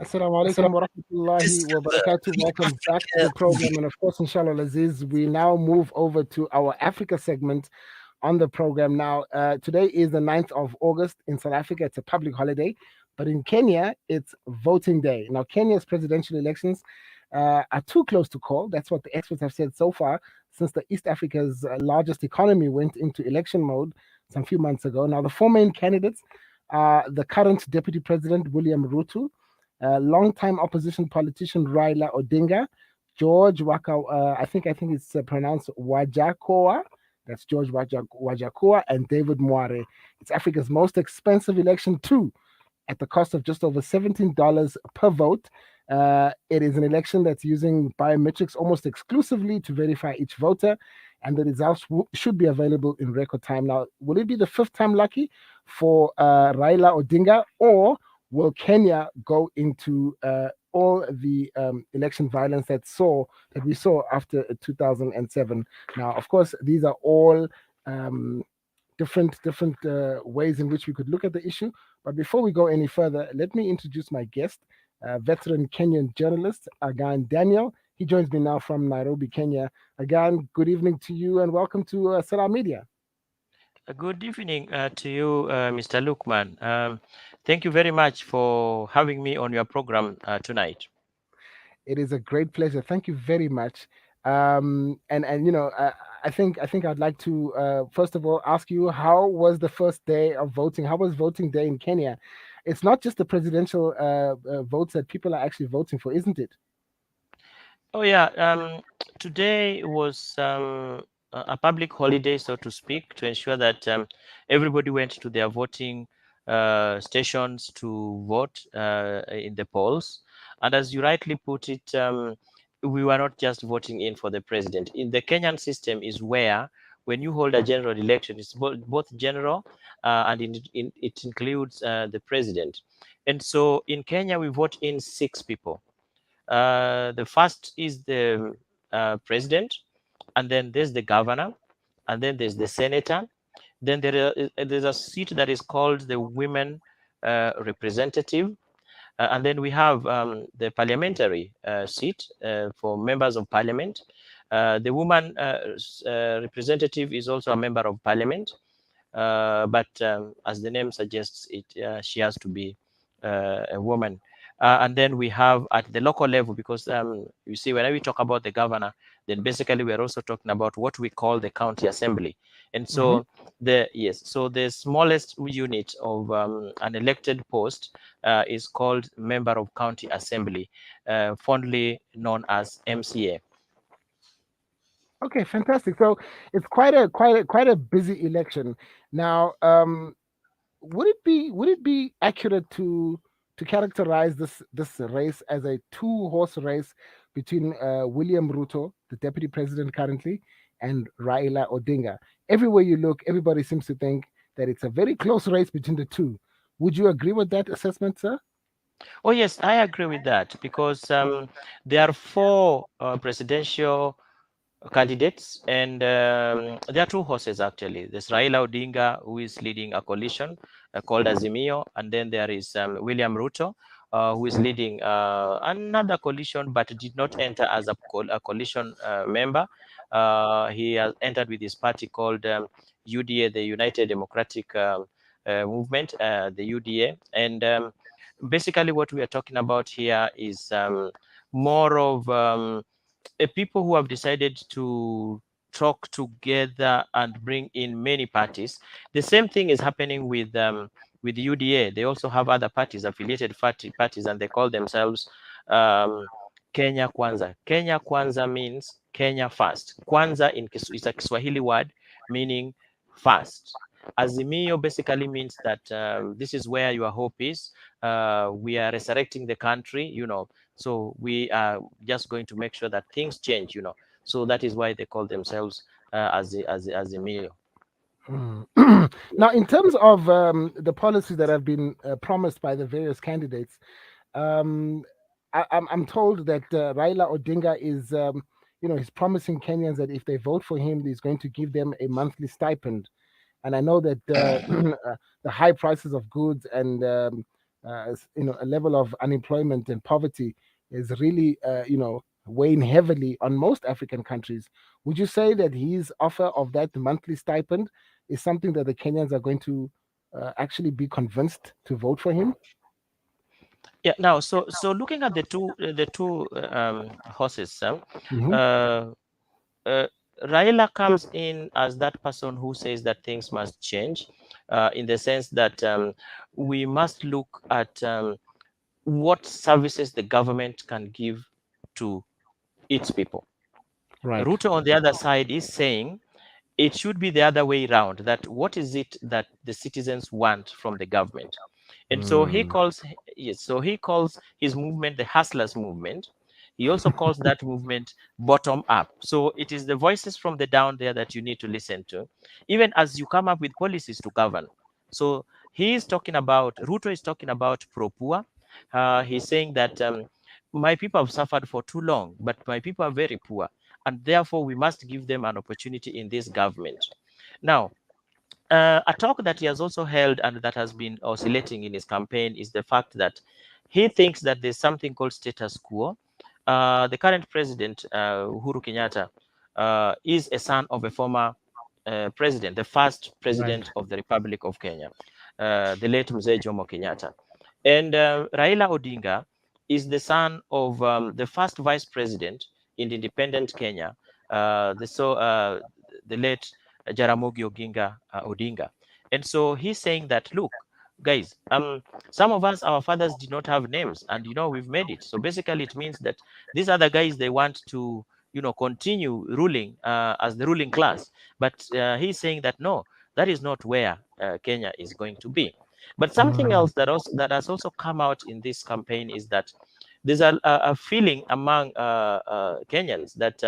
Assalamu alaikum wa rahmatullahi wa barakatuh. Welcome back to the program. And of course, inshallah, Aziz, we now move over to our Africa segment on the program. Now, today is the 9th of August. In South Africa, it's a public holiday. But in Kenya, it's voting day. Now, Kenya's presidential elections are too close to call. That's what the experts have said so far, since the East Africa's largest economy went into election mode some few months ago. Now, the four main candidates are the current Deputy President, William Ruto, longtime opposition politician Raila Odinga, George Waka, I think it's pronounced Wajakoa. That's George Wajakoa and David Moare. It's Africa's most expensive election too, at the cost of just over $17 per vote. It is an election that's using biometrics almost exclusively to verify each voter, and the results should be available in record time. Now, will it be the fifth time lucky for Raila Odinga, or will Kenya go into all the election violence that we saw after 2007? Now, of course, these are all um, different ways in which we could look at the issue. But before we go any further, let me introduce my guest, veteran Kenyan journalist Aghan Daniel. He joins me now from Nairobi, Kenya. Again, good evening to you and welcome to Salam Media. Good evening to you, Mr. Lukman. Thank you very much for having me on your program tonight. It is a great pleasure. Thank you very much. And I think I'd like to first of all ask you, how was the first day of voting? How was voting day in Kenya? It's not just the presidential votes that people are actually voting for, isn't it? Oh, yeah. Today was a public holiday, so to speak, to ensure that everybody went to their voting stations to vote in the polls. And as you rightly put it, we were not just voting in for the president. In the Kenyan system is where, when you hold a general election, it's both general and it includes the president. And so in Kenya, we vote in 6 people. The first is the president, and then there's the governor, and then there's the senator. Then there's a seat that is called the women representative, and then we have the parliamentary seat for members of parliament. The woman representative is also a member of parliament, but as the name suggests, she has to be a woman. And then we have at the local level, because you see, whenever we talk about the governor, then basically we're also talking about what we call the county assembly. And Mm-hmm. so so the smallest unit of an elected post is called member of county assembly, fondly known as MCA. Okay, fantastic. So it's quite a busy election. Now, would it be accurate to characterize this race as a two-horse race between William Ruto, the deputy president currently, and Raila Odinga? Everywhere you look, everybody seems to think that it's a very close race between the two. Would you agree with that assessment, sir? Oh, yes, I agree with that, because there are four presidential candidates, and there are two horses actually. There's Raila Odinga, who is leading a coalition called Azimio, and then there is William Ruto, who is leading another coalition, but did not enter as a coalition member. He has entered with his party called UDA, the United Democratic Movement, the UDA, and basically what we are talking about here is more of people who have decided to talk together and bring in many parties. The same thing is happening with UDA. They also have other parties, affiliated parties, and they call themselves um, Kenya Kwanza. Kenya Kwanza means Kenya first. Kwanza is a Kiswahili word meaning first. Azimio basically means that this is where your hope is. We are resurrecting the country, so we are just going to make sure that things change, so that is why they call themselves as a meal. Mm. Now, in terms of the policies that have been promised by the various candidates, um, I'm told that Raila Odinga he's promising Kenyans that if they vote for him, he's going to give them a monthly stipend. And I know that the high prices of goods and a level of unemployment and poverty is really, weighing heavily on most African countries. Would you say that his offer of that monthly stipend is something that the Kenyans are going to actually be convinced to vote for him? Yeah. Now, so looking at the two horses, Hmm. uh, uh, Raila comes in as that person who says that things must change, in the sense that we must look at what services the government can give to its people. Right. Ruto, on the other side, is saying it should be the other way around, that what is it that the citizens want from the government. And so he Mm. calls, yes, so he calls his movement the hustlers movement. He also calls that movement bottom up. So it is the voices from the down there that you need to listen to, even as you come up with policies to govern. So he is talking about, Ruto is talking about pro poor. He's saying that my people have suffered for too long, but my people are very poor, and therefore we must give them an opportunity in this government. Now, a talk that he has also held and that has been oscillating in his campaign is the fact that he thinks that there's something called status quo. The current president, Uhuru Kenyatta, is a son of a former president, the first Right. president of the Republic of Kenya, the late Mzee Jomo Kenyatta. And Raila Odinga is the son of the first vice president in the independent Kenya, the late Jaramogi Odinga. And so he's saying that, look, guys, some of us, our fathers did not have names, and we've made it. So basically, it means that these other guys, they want to continue ruling as the ruling class. But he's saying that no, that is not where Kenya is going to be. But something Mm. else that has also come out in this campaign is that there's a feeling among Kenyans that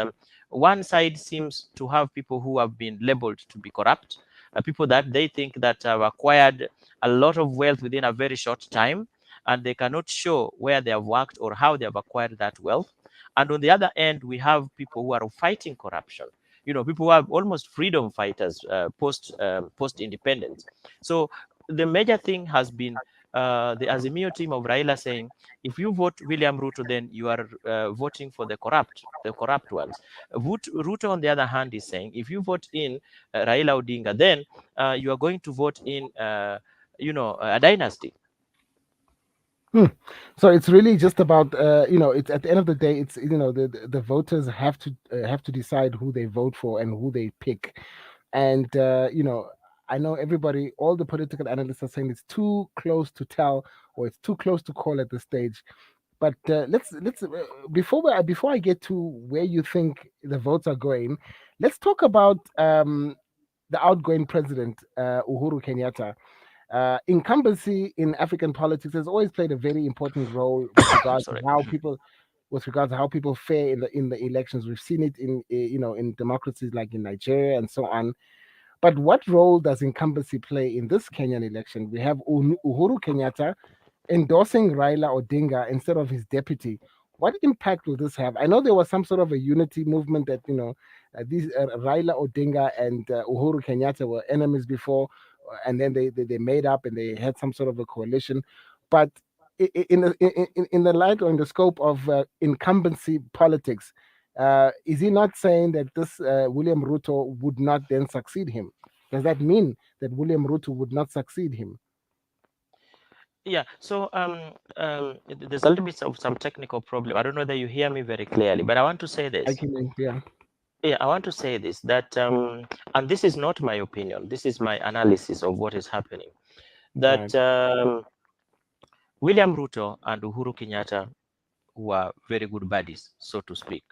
one side seems to have people who have been labeled to be corrupt, people that they think that have acquired a lot of wealth within a very short time, and they cannot show where they have worked or how they have acquired that wealth. And on the other end, we have people who are fighting corruption. People who are almost freedom fighters post independence. So the major thing has been the Azimio team of Raila saying, if you vote William Ruto, then you are voting for the corrupt ones. Ruto, on the other hand, is saying, if you vote in Raila Odinga, then you are going to vote in, a dynasty. Hmm. So it's really just about, it's at the end of the day, it's, the voters have to decide who they vote for and who they pick. And I know everybody, all the political analysts are saying it's too close to tell, or it's too close to call at this stage. But let's before I get to where you think the votes are going, let's talk about the outgoing president, Uhuru Kenyatta. Incumbency in African politics has always played a very important role with I'm regards to sorry. how people, fare in the elections. We've seen it in, in democracies like in Nigeria and so on. But what role does incumbency play in this Kenyan election? We have Uhuru Kenyatta endorsing Raila Odinga instead of his deputy. What impact will this have? I know there was some sort of a unity movement that, these Raila Odinga and Uhuru Kenyatta were enemies before, and then they made up and they had some sort of a coalition. But in the light or in the scope of incumbency politics, is he not saying that this William Ruto would not then succeed him? Does that mean that William Ruto would not succeed him? Yeah. So there's a little bit of some technical problem. I don't know whether you hear me very clearly, but I want to say I this. can, yeah. Yeah, I want to say this, that and this is not my opinion. This is my analysis of what is happening. That Right. William Ruto and Uhuru Kenyatta were very good buddies, so to speak.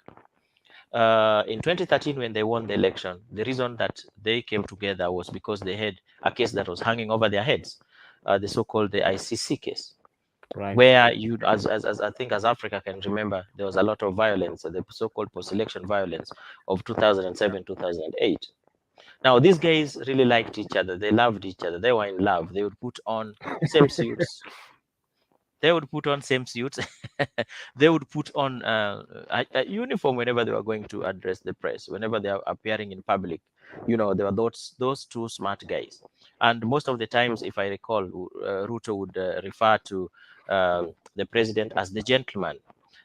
In 2013, when they won the election, the reason that they came together was because they had a case that was hanging over their heads, the so-called the ICC case, Right. where you, as I think as Africa can remember, there was a lot of violence, the so-called post-election violence of 2007, 2008. Now, these guys really liked each other. They loved each other. They were in love. They would put on same suits. They would put on same suits. They would put on a uniform whenever they were going to address the press, whenever they are appearing in public. There were those two smart guys. And most of the times, if I recall, Ruto would refer to the president as the gentleman.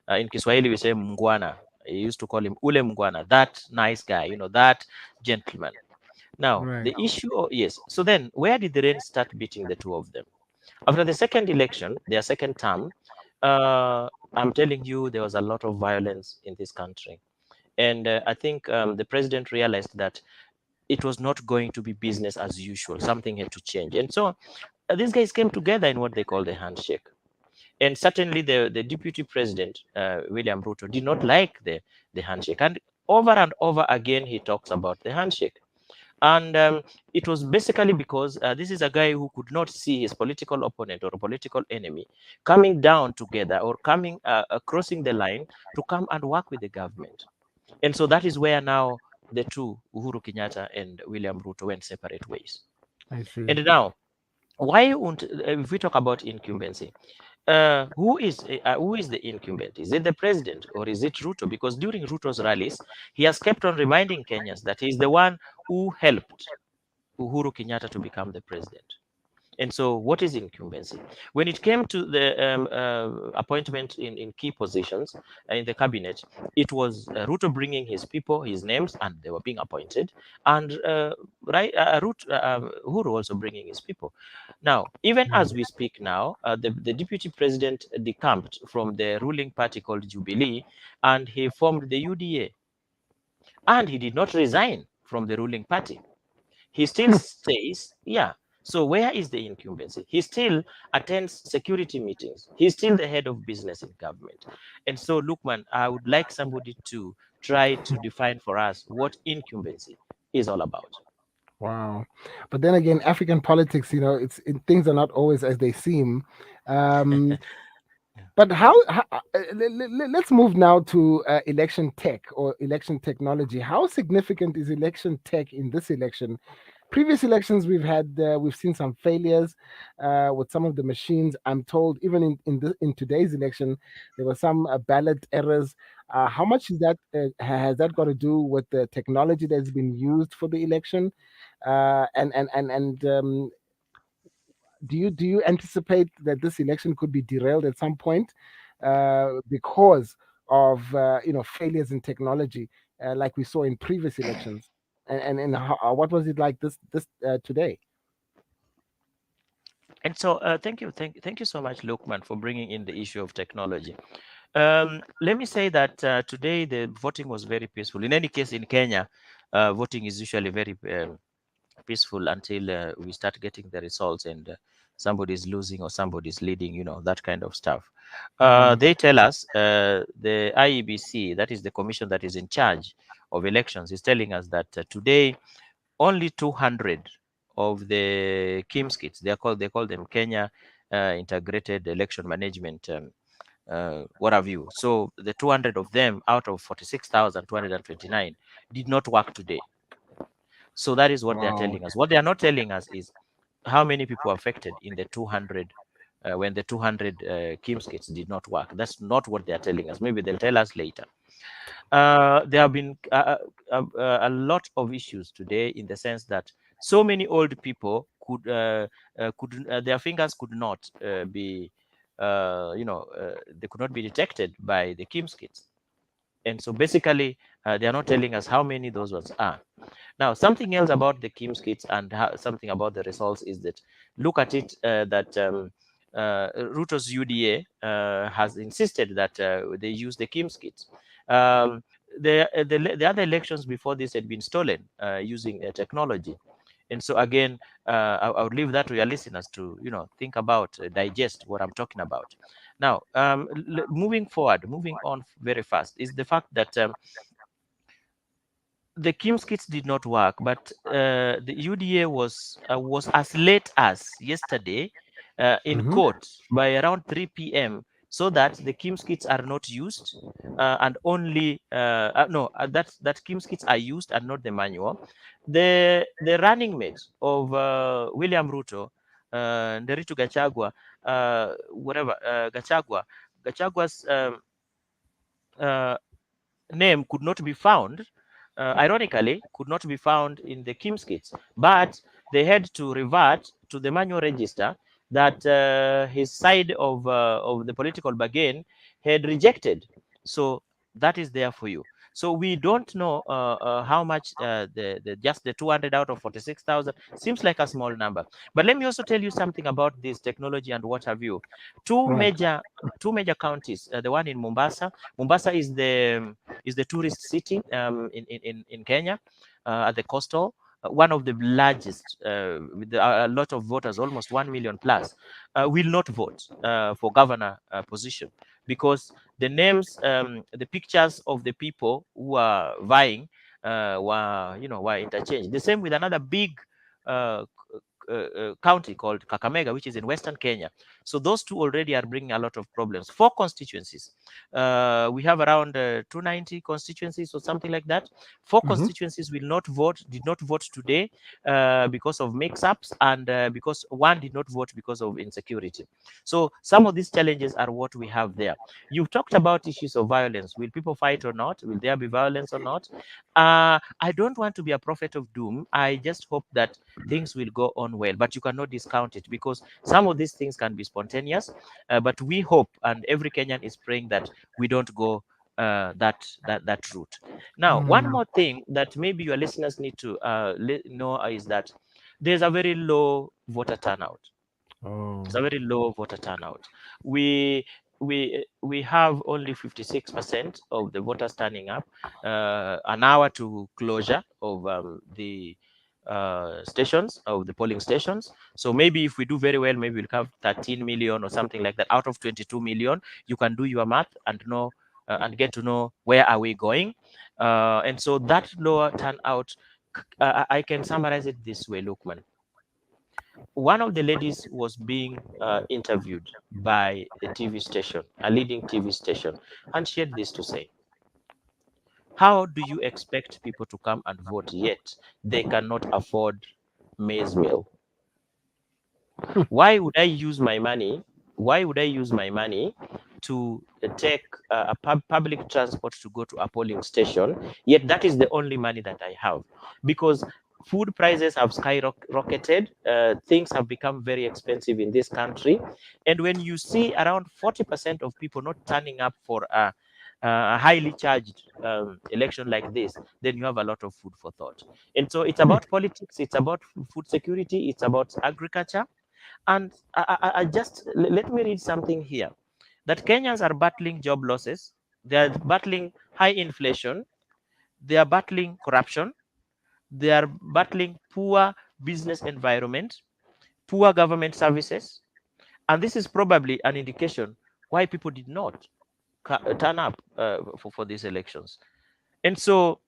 In Kiswahili, we say mngwana. He used to call him ule mngwana, that nice guy, that gentleman. Now, Right. the issue, yes. So then, where did the rain start beating the two of them? After the second election, their second term, I'm telling you, there was a lot of violence in this country. And I think the president realized that it was not going to be business as usual. Something had to change. And so these guys came together in what they call the handshake. And certainly the deputy president, William Ruto, did not like the handshake. And over again, he talks about the handshake. And it was basically because this is a guy who could not see his political opponent or political enemy coming down together or coming crossing the line to come and work with the government. And so that is where now the two, Uhuru Kenyatta and William Ruto, went separate ways. I see. And now, why won't, if we talk about incumbency, who is the incumbent? Is it the president or is it Ruto? Because during Ruto's rallies, he has kept on reminding Kenyans that he is the one who helped Uhuru Kenyatta to become the president. And so, what is incumbency? When it came to the appointment in key positions in the cabinet, it was Ruto bringing his people, his names, and they were being appointed, and Uhuru also bringing his people. Now, even Mm. as we speak now, the deputy president decamped from the ruling party called Jubilee, and he formed the UDA, and he did not resign from the ruling party. He still stays, yeah. So where is the incumbency? He still attends security meetings. He's still the head of business in government. And so, Lukman, I would like somebody to try to define for us what incumbency is all about. Wow. But then again, African politics, things are not always as they seem. Um, but let's move now to election tech or election technology. How significant is election tech in this election? Previous elections, we've seen some failures with some of the machines. I'm told even in today's election, there were some ballot errors. How much is that has that got to do with the technology that's been used for the election? And do you anticipate that this election could be derailed at some point because of failures in technology, like we saw in previous elections? And what was it like this today? And so, thank you so much, Lukman, for bringing in the issue of technology. Let me say that today the voting was very peaceful. In any case, in Kenya, voting is usually very peaceful until we start getting the results and somebody's losing or somebody's leading, that kind of stuff. Mm, They tell us the IEBC, that is the commission that is in charge of elections, is telling us that today only 200 of the KIMS kits, they call them Kenya Integrated Election Management, what have you. So the 200 of them out of 46,229 did not work today. So that is what they are wow. telling us. What they are not telling us is how many people are affected in the 200 when the 200 KIMS kits did not work. That's not what they are telling us. Maybe they'll tell us later. There have been a lot of issues today in the sense that so many old people could their fingers could not be they could not be detected by the KIMS kits. And so basically, they are not telling us how many those ones are. Now, something else about the KIMS kits and something about the results is that look at it that Ruto's UDA has insisted that they use the KIMS kits. Um, the other elections before this had been stolen using technology. And so again, I would leave that to your listeners to think about, digest what I'm talking about. Now, moving forward, moving on very fast, is the fact that the KIMS kits did not work, but the UDA was as late as yesterday in Hmm. court by around 3 p.m. so that the KIMS kits are not used and only no that KIMS kits are used and not the manual. The running mate of William Ruto, Nderitu Gachagua, whatever, Gachagua's uh, name could not be found, ironically, could not be found in the Kim's kits, but they had to revert to the manual register that his side of the political bargain had rejected. So that is there for you. So we don't know how much the just the 200 out of 46,000 seems like a small number. But let me also tell you something about this technology and what have you. Two Right. major two major counties. The one in Mombasa. Mombasa is the tourist city in Kenya, at the coastal. One of the largest, with a lot of voters, almost 1 million plus, will not vote for governor position because the names, the pictures of the people who are vying were interchanged. The same with another big uh, county called Kakamega, which is in Western Kenya. So those two already are bringing a lot of problems. Four constituencies. We have around 290 constituencies or something like that. Four Mm-hmm. constituencies did not vote today because of mix-ups, and because one did not vote because of insecurity. So some of these challenges are what we have there. You've talked about issues of violence. Will people fight or not? Will there be violence or not? I don't want to be a prophet of doom. I just hope that things will go on well, but you cannot discount it because some of these things can be spontaneous. But we hope, and every Kenyan is praying that we don't go that route. Now, one Mm. more thing that maybe your listeners need to know is that there's a very low voter turnout. It's Oh. a very low voter turnout. We have only 56% of the voters turning up, an hour to closure of the stations, of the polling stations. So maybe if we do very well, maybe we'll have 13 million or something like that out of 22 million. You can do your math and know and get to know where are we going. And so that lower turnout, I can summarize it this way, Lukman. One of the ladies was being interviewed by a TV station, a leading TV station, and she had this to say: how do you expect people to come and vote yet they cannot afford maize meal? Why would I use my money? Why would I use my money to take a public transport to go to a polling station? Yet that is the only money that I have, because food prices have skyrocketed. Things have become very expensive in this country, and when you see around 40% of people not turning up for a highly charged election like this, then you have a lot of food for thought. And so it's about politics, it's about food security, it's about agriculture. And I just let me read something here, that Kenyans are battling job losses, they are battling high inflation, they are battling corruption, they are battling poor business environment, poor government services, and this is probably an indication why people did not turn up for these elections. And so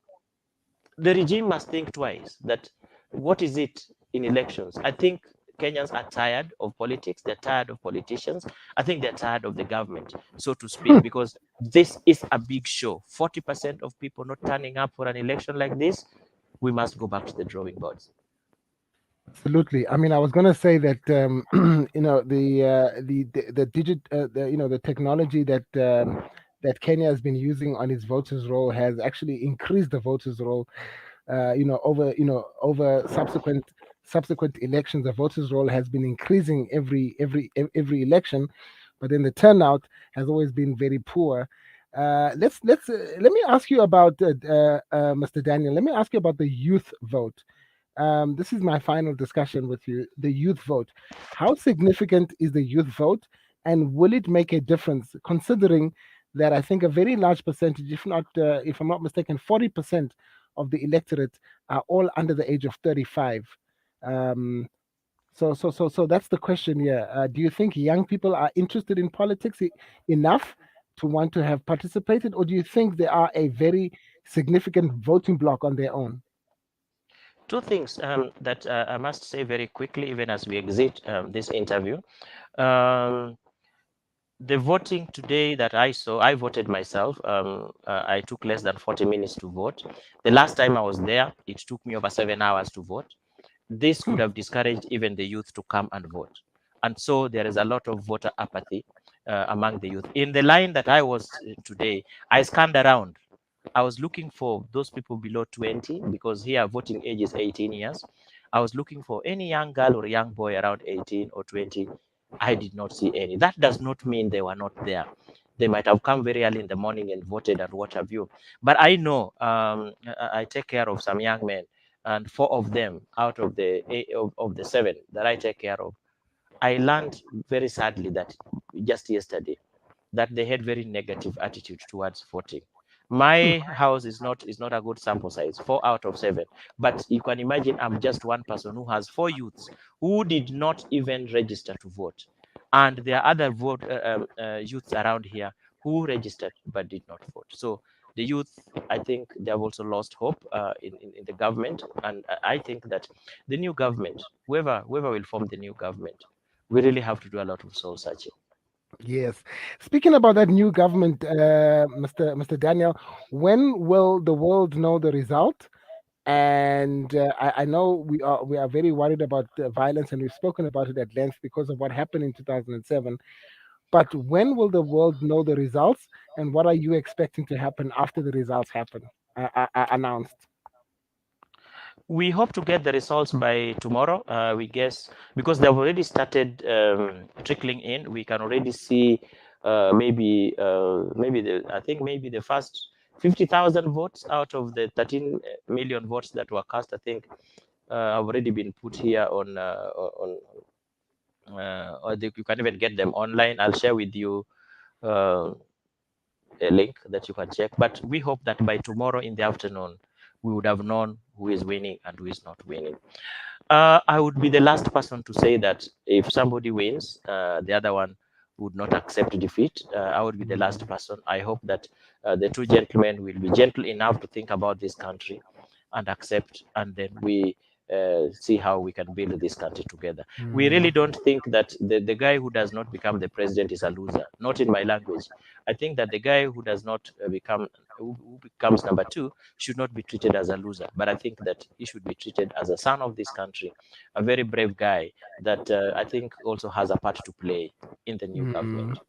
the regime must think twice that what is it in elections. I think Kenyans are tired of politics, they're tired of politicians. I think they're tired of the government, so to speak, because this is a big show. 40% of people not turning up for an election like this, we must go back to the drawing boards. Absolutely. I mean, I was going to say that the digit the technology that Kenya has been using on its voters roll has actually increased the voters roll. Over subsequent elections, the voters roll has been increasing every election, but then the turnout has always been very poor. Let me ask you about Mr. Daniel. Let me ask you about the youth vote. This is my final discussion with you. The youth vote. How significant is the youth vote, and will it make a difference? Considering that I think a very large percentage, if I'm not mistaken, 40% of the electorate are all under the age of 35. Um, so that's the question here. Do you think young people are interested in politics enough to want to have participated, or do you think they are a very significant voting bloc on their own? Two things that I must say very quickly, even as we exit this interview. Um, the voting today that I saw, I voted myself. I took less than 40 minutes to vote. The last time I was there, it took me over 7 hours to vote. This could have discouraged even the youth to come and vote. And so there is a lot of voter apathy among the youth. In the line that I was today, I scanned around. I was looking for those people below 20 because here voting age is 18 years. I was looking for any young girl or young boy around 18 or 20. I did not see any. That does not mean they were not there. They might have come very early in the morning and voted and what have you. But I know I take care of some young men, and four of them out of the eight, of the seven that I take care of, I learned very sadly that just yesterday that they had very negative attitude towards voting. My house is not a good sample size, 4 out of 7. But you can imagine I'm just one person who has 4 youths who did not even register to vote, and there are other youths around here who registered but did not vote. So the youth, I think, they have also lost hope in the government, and I think that the new government, whoever will form the new government, we really have to do a lot of soul searching. Yes. Speaking about that new government, Mr. Daniel, when will the world know the result? And I know we are very worried about the violence, and we've spoken about it at length because of what happened in 2007. But when will the world know the results, and what are you expecting to happen after the results happen announced? We hope to get the results by tomorrow. We guess because they've already started trickling in. We can already see maybe I think maybe the first 50,000 votes out of the 13 million votes that were cast. I think have already been put here on or you can even get them online. I'll share with you uh, a link that you can check. But we hope that by tomorrow in the afternoon, we would have known who is winning and who is not winning. I would be the last person to say that if somebody wins, the other one would not accept defeat. I would be the last Mm, person. I hope that the two gentlemen will be gentle enough to think about this country and accept, and then we see how we can build this country together. We really mm, don't think that the guy who does not become the president is a loser. Not in my language. I think that the guy who does not who becomes number two should not be treated as a loser. But I think that he should be treated as a son of this country, a very brave guy that I think also has a part to play in the new mm. government.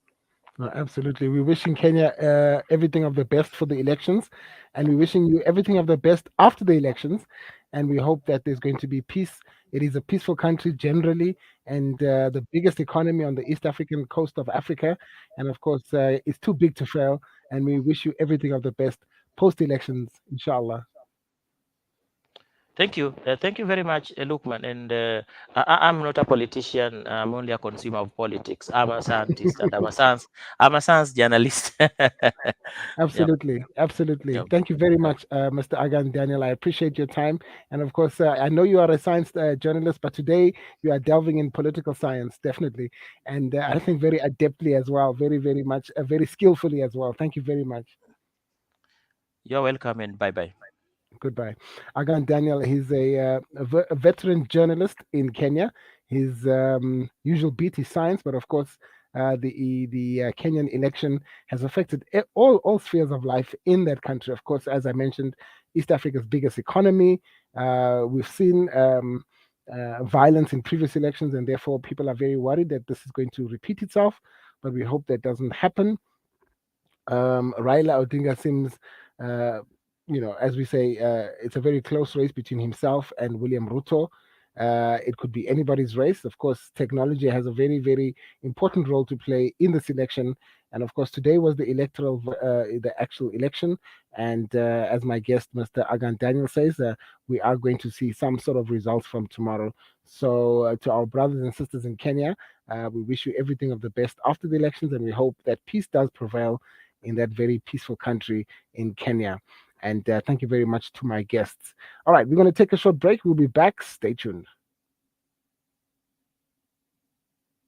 No, absolutely. We're wishing Kenya everything of the best for the elections, and we're wishing you everything of the best after the elections. And we hope that there's going to be peace. It is a peaceful country generally, and the biggest economy on the East African coast of Africa. And of course, it's too big to fail. And we wish you everything of the best post elections, inshallah. Thank you very much, Lukman. And I'm not a politician. I'm only a consumer of politics. I'm a scientist and I'm a science journalist. Yep, Absolutely, absolutely. yep. Thank you very much, Mr. Aghan Daniel. I appreciate your time, and of course, I know you are a science journalist, but today you are delving in political science, definitely, and I think very adeptly as well, very, very much, very skillfully as well. Thank you very much. You're welcome and bye bye. Goodbye. Aghan Daniel, he's a veteran journalist in Kenya. His usual beat is science, but of course, the Kenyan election has affected all spheres of life in that country. Of course, as I mentioned, East Africa's biggest economy. We've seen violence in previous elections, and therefore people are very worried that this is going to repeat itself. But we hope that doesn't happen. Raila Odinga seems, uh, as we say, it's a very close race between himself and William Ruto. It could be anybody's race. Of course, technology has a very, very important role to play in this election. And of course, today was the actual election. And as my guest, Mr. Agan Daniel says, we are going to see some sort of results from tomorrow. So, to our brothers and sisters in Kenya, we wish you everything of the best after the elections, and we hope that peace does prevail in that very peaceful country in Kenya. And thank you very much to my guests. All right, we're going to take a short break. We'll be back. Stay tuned.